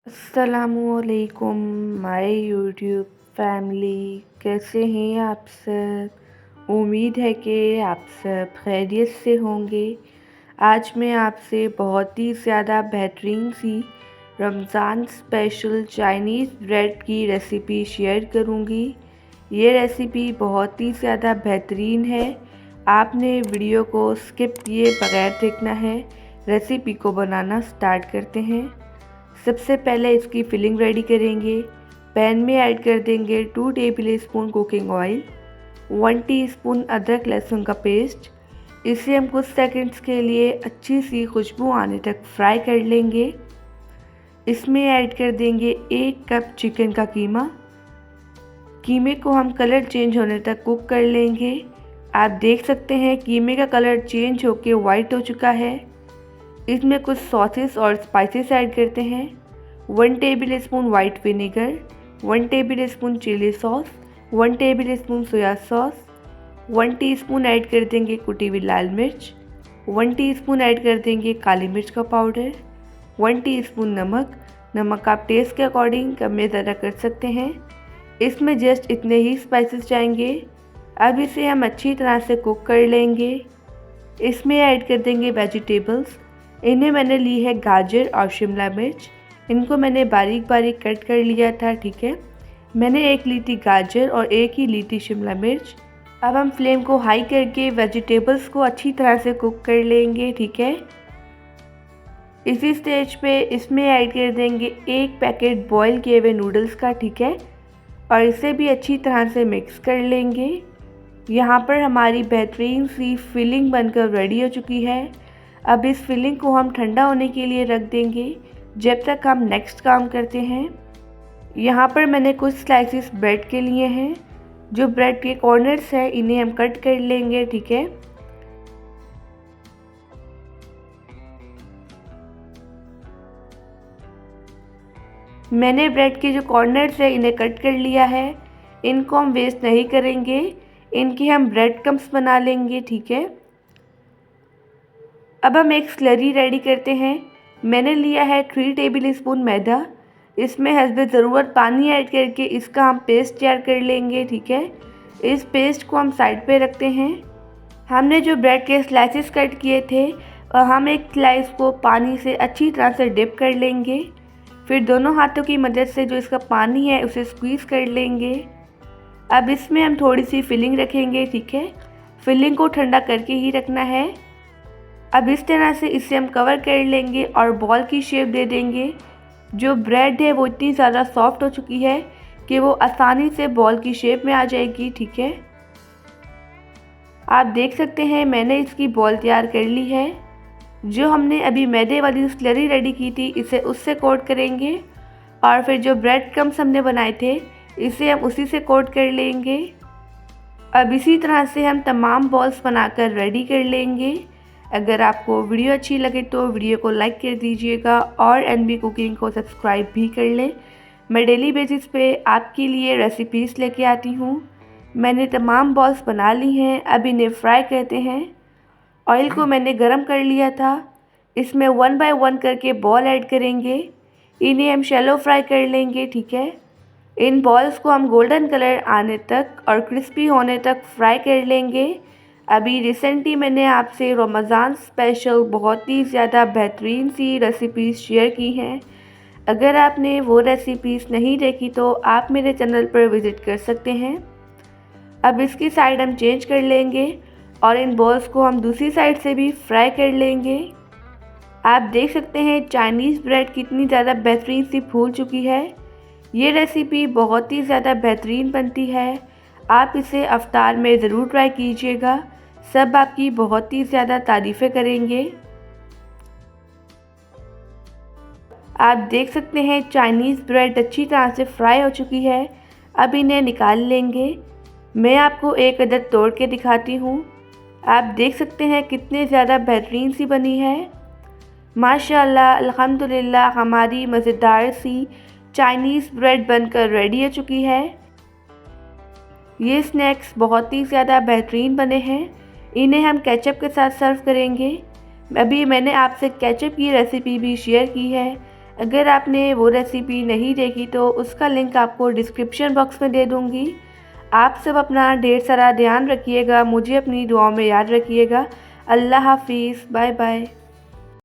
अस्सलामुअलैकुम my YouTube family, कैसे हैं आप सब। उम्मीद है कि आप सब खैरियत से होंगे। आज मैं आपसे बहुत ही ज़्यादा बेहतरीन सी रमज़ान स्पेशल चाइनीज़ ब्रेड की रेसिपी शेयर करूंगी। ये रेसिपी बहुत ही ज़्यादा बेहतरीन है। आपने वीडियो को स्किप किए बगैर देखना है। रेसिपी को बनाना स्टार्ट करते हैं। सबसे पहले इसकी फिलिंग रेडी करेंगे। पैन में ऐड कर देंगे 2 table spoon cooking oil, 1 teaspoon अदरक लहसुन का पेस्ट। इसे हम कुछ सेकंड्स के लिए अच्छी सी खुशबू आने तक फ्राई कर लेंगे। इसमें ऐड कर देंगे 1 कप चिकन का कीमा। कीमे को हम कलर चेंज होने तक कुक कर लेंगे। आप देख सकते हैं कीमे का कलर चेंज होके वाइट हो चुका है। इसमें कुछ सॉसेस और स्पाइसेस ऐड करते हैं। 1 tablespoon white vinegar, 1 tablespoon chili sauce, 1 tablespoon soya sauce, 1 teaspoon add कर देंगे कुटी हुई लाल मिर्च, 1 टीस्पून ऐड कर देंगे काली मिर्च का पाउडर, 1 टीस्पून नमक आप टेस्ट के अकॉर्डिंग कम या ज़्यादा कर सकते हैं। इसमें जस्ट इतने ही स्पाइसेस जाएंगे। अब इसे हम अच्छी तरह से कुक कर लेंगे। इसमें ऐड कर देंगे वेजिटेबल्स। इन्हें मैंने ली है गाजर और शिमला मिर्च। इनको मैंने बारीक बारीक कट कर लिया था, ठीक है। मैंने एक ली थी गाजर और एक ही ली थी शिमला मिर्च। अब हम फ्लेम को हाई करके वेजिटेबल्स को अच्छी तरह से कुक कर लेंगे, ठीक है। इसी स्टेज पे इसमें ऐड कर देंगे 1 पैकेट बॉईल किए हुए नूडल्स का, ठीक है, और इसे भी अच्छी तरह से मिक्स कर लेंगे। यहाँ पर हमारी बेहतरीन सी फिलिंग बनकर रेडी हो चुकी है। अब इस फिलिंग को हम ठंडा होने के लिए रख देंगे जब तक हम नेक्स्ट काम करते हैं। यहाँ पर मैंने कुछ स्लाइसेस ब्रेड के लिए हैं। जो ब्रेड के कॉर्नर्स हैं इन्हें हम कट कर लेंगे, ठीक है। मैंने ब्रेड के जो कॉर्नर्स हैं इन्हें कट कर लिया है। इनको हम वेस्ट नहीं करेंगे, इनके हम ब्रेड क्रम्स बना लेंगे, ठीक है। अब हम एक स्लरी रेडी करते हैं। मैंने लिया है 3 टेबल स्पून मैदा। इसमें हस्बे ज़रूरत पानी ऐड करके इसका हम पेस्ट तैयार कर लेंगे, ठीक है। इस पेस्ट को हम साइड पे रखते हैं। हमने जो ब्रेड के स्लाइसेस कट किए थे हम एक स्लाइस को पानी से अच्छी तरह से डिप कर लेंगे। फिर दोनों हाथों की मदद से जो इसका पानी है उसे स्क्वीज़ कर लेंगे। अब इसमें हम थोड़ी सी फिलिंग रखेंगे, ठीक है। फिलिंग को ठंडा करके ही रखना है। अब इस तरह से इसे हम कवर कर लेंगे और बॉल की शेप दे देंगे। जो ब्रेड है वो इतनी ज़्यादा सॉफ्ट हो चुकी है कि वो आसानी से बॉल की शेप में आ जाएगी, ठीक है। आप देख सकते हैं मैंने इसकी बॉल तैयार कर ली है। जो हमने अभी मैदे वाली स्लरी रेडी की थी इसे उससे कोट करेंगे और फिर जो ब्रेड क्रम्स हमने बनाए थे इसे हम उसी से कोट कर लेंगे। अब इसी तरह से हम तमाम बॉल्स बनाकर रेडी कर लेंगे। अगर आपको वीडियो अच्छी लगे तो वीडियो को लाइक कर दीजिएगा और एनबी कुकिंग को सब्सक्राइब भी कर लें। मैं डेली बेसिस पे आपके लिए रेसिपीज़ लेके आती हूँ। मैंने तमाम बॉल्स बना ली हैं। अब इन्हें फ्राई करते हैं। ऑयल को मैंने गरम कर लिया था। इसमें 1 बाय 1 करके बॉल ऐड करेंगे। इन्हें हम शैलो फ्राई कर लेंगे, ठीक है। इन बॉल्स को हम गोल्डन कलर आने तक और क्रिस्पी होने तक फ्राई कर लेंगे। अभी रिसेंटली मैंने आपसे रमज़ान स्पेशल बहुत ही ज़्यादा बेहतरीन सी रेसिपीज़ शेयर की हैं। अगर आपने वो रेसिपीज़ नहीं देखी तो आप मेरे चैनल पर विज़िट कर सकते हैं। अब इसकी साइड हम चेंज कर लेंगे और इन बॉल्स को हम दूसरी साइड से भी फ्राई कर लेंगे। आप देख सकते हैं चाइनीज़ ब्रेड कितनी ज़्यादा बेहतरीन सी फूल चुकी है। ये रेसिपी बहुत ही ज़्यादा बेहतरीन बनती है। आप इसे अफ्तार में ज़रूर ट्राई कीजिएगा। सब आपकी बहुत ही ज़्यादा तारीफ़ें करेंगे। आप देख सकते हैं चाइनीज़ ब्रेड अच्छी तरह से फ्राई हो चुकी है। अब इन्हें निकाल लेंगे। मैं आपको एक अदद तोड़ के दिखाती हूँ। आप देख सकते हैं कितने ज़्यादा बेहतरीन सी बनी है। माशाल्लाह अल्हम्दुलिल्लाह हमारी मज़ेदार सी चाइनीज़ ब्रेड बनकर रेडी हो चुकी है। ये स्नैक्स बहुत ही ज़्यादा बेहतरीन बने हैं। इन्हें हम केचप के साथ सर्व करेंगे। अभी मैंने आपसे केचप की रेसिपी भी शेयर की है। अगर आपने वो रेसिपी नहीं देखी तो उसका लिंक आपको डिस्क्रिप्शन बॉक्स में दे दूँगी। आप सब अपना ढेर सारा ध्यान रखिएगा, मुझे अपनी दुआओं में याद रखिएगा। अल्लाह हाफ़िज़, बाय बाय।